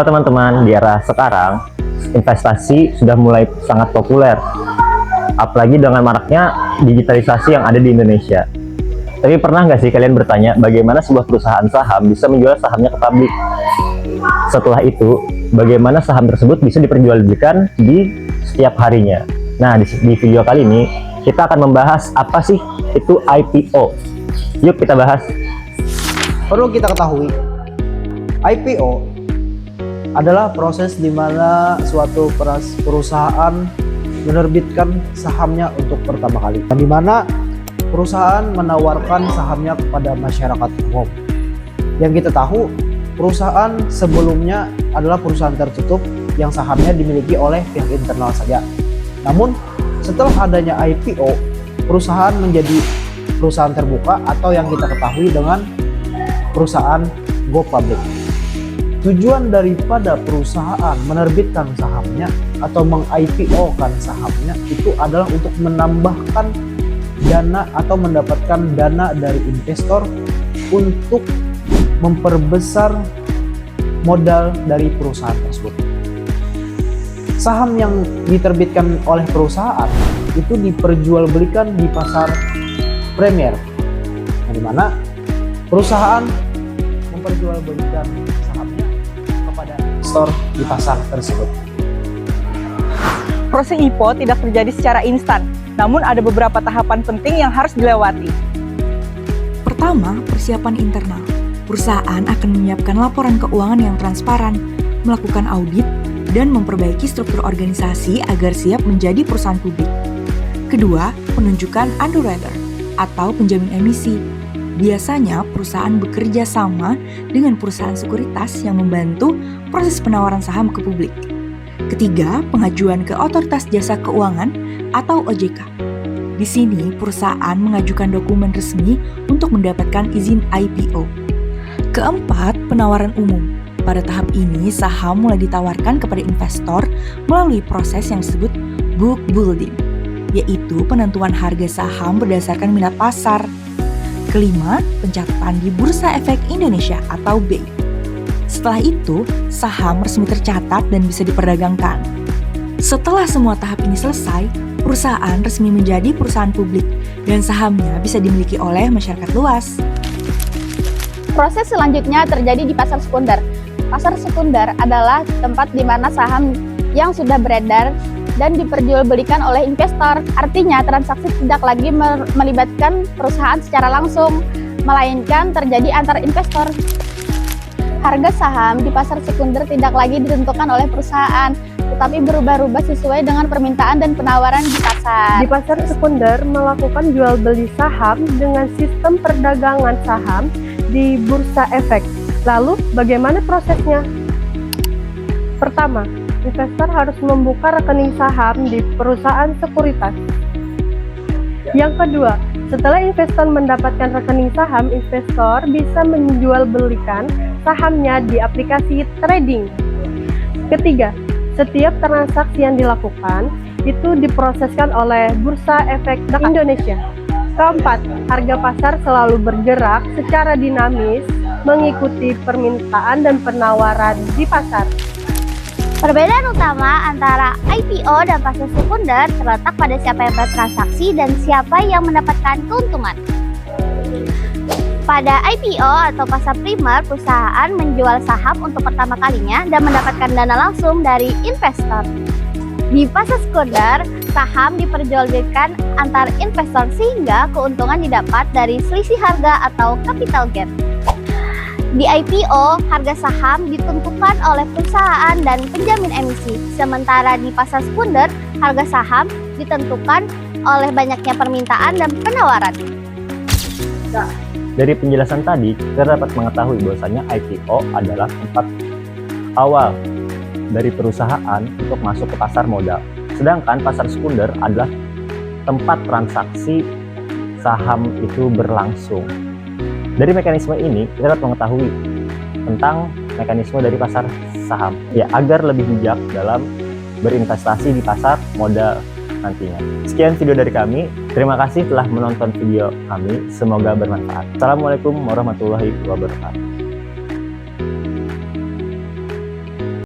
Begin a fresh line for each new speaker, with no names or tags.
teman-teman, di era sekarang investasi sudah mulai sangat populer, apalagi dengan maraknya digitalisasi yang ada di Indonesia. Tapi pernah nggak sih kalian bertanya bagaimana sebuah perusahaan saham bisa menjual sahamnya ke publik? Setelah itu, bagaimana saham tersebut bisa diperjualbelikan di setiap harinya? Nah, di video kali ini kita akan membahas apa sih itu IPO. Yuk kita bahas.
Perlu kita ketahui, IPO adalah proses di mana suatu perusahaan menerbitkan sahamnya untuk pertama kali, di mana perusahaan menawarkan sahamnya kepada masyarakat umum. Yang kita tahu, perusahaan sebelumnya adalah perusahaan tertutup yang sahamnya dimiliki oleh pihak internal saja. Namun, setelah adanya IPO, perusahaan menjadi perusahaan terbuka atau yang kita ketahui dengan perusahaan go public. Tujuan daripada perusahaan menerbitkan sahamnya atau meng-IPO-kan sahamnya itu adalah untuk menambahkan dana atau mendapatkan dana dari investor untuk memperbesar modal dari perusahaan tersebut. Saham yang diterbitkan oleh perusahaan itu diperjualbelikan di pasar premier, di mana perusahaan memperjualbelikan sahamnya kepada investor di pasar tersebut.
Proses IPO tidak terjadi secara instan, namun ada beberapa tahapan penting yang harus dilewati.
Pertama, persiapan internal. Perusahaan akan menyiapkan laporan keuangan yang transparan, melakukan audit, dan memperbaiki struktur organisasi agar siap menjadi perusahaan publik. Kedua, penunjukan underwriter atau penjamin emisi. Biasanya perusahaan bekerja sama dengan perusahaan sekuritas yang membantu proses penawaran saham ke publik. Ketiga, pengajuan ke Otoritas Jasa Keuangan atau OJK. Di sini, perusahaan mengajukan dokumen resmi untuk mendapatkan izin IPO. Keempat, penawaran umum. Pada tahap ini, saham mulai ditawarkan kepada investor melalui proses yang disebut book building, yaitu penentuan harga saham berdasarkan minat pasar. Kelima, pencatatan di Bursa Efek Indonesia atau BEI. Setelah itu, saham resmi tercatat dan bisa diperdagangkan. Setelah semua tahap ini selesai, perusahaan resmi menjadi perusahaan publik dan sahamnya bisa dimiliki oleh masyarakat luas.
Proses selanjutnya terjadi di pasar sekunder. Pasar sekunder adalah tempat di mana saham yang sudah beredar dan diperjualbelikan oleh investor. Artinya transaksi tidak lagi melibatkan perusahaan secara langsung, melainkan terjadi antar investor. Harga saham di pasar sekunder tidak lagi ditentukan oleh perusahaan, tetapi berubah-ubah sesuai dengan permintaan dan penawaran di pasar.
Di pasar sekunder melakukan jual beli saham dengan sistem perdagangan saham di Bursa Efek. Lalu bagaimana prosesnya? Pertama, investor harus membuka rekening saham di perusahaan sekuritas. Yang kedua, setelah investor mendapatkan rekening saham, investor bisa menjual-belikan sahamnya di aplikasi trading. Ketiga, setiap transaksi yang dilakukan itu diproseskan oleh Bursa Efek Indonesia. Keempat, harga pasar selalu bergerak secara dinamis mengikuti permintaan dan penawaran di pasar.
Perbedaan utama antara IPO dan pasar sekunder terletak pada siapa yang bertransaksi dan siapa yang mendapatkan keuntungan. Pada IPO atau pasar primer, perusahaan menjual saham untuk pertama kalinya dan mendapatkan dana langsung dari investor. Di pasar sekunder, saham diperjualbelikan antar investor sehingga keuntungan didapat dari selisih harga atau capital gap. Di IPO, harga saham ditentukan oleh perusahaan dan penjamin emisi, sementara di pasar sekunder, harga saham ditentukan oleh banyaknya permintaan dan penawaran.
Dari penjelasan tadi, kita dapat mengetahui bahwasanya IPO adalah tempat awal dari perusahaan untuk masuk ke pasar modal. Sedangkan pasar sekunder adalah tempat transaksi saham itu berlangsung. Dari mekanisme ini, kita dapat mengetahui tentang mekanisme dari pasar saham, ya, agar lebih bijak dalam berinvestasi di pasar modal nantinya. Sekian video dari kami. Terima kasih telah menonton video kami. Semoga bermanfaat. Assalamualaikum warahmatullahi wabarakatuh.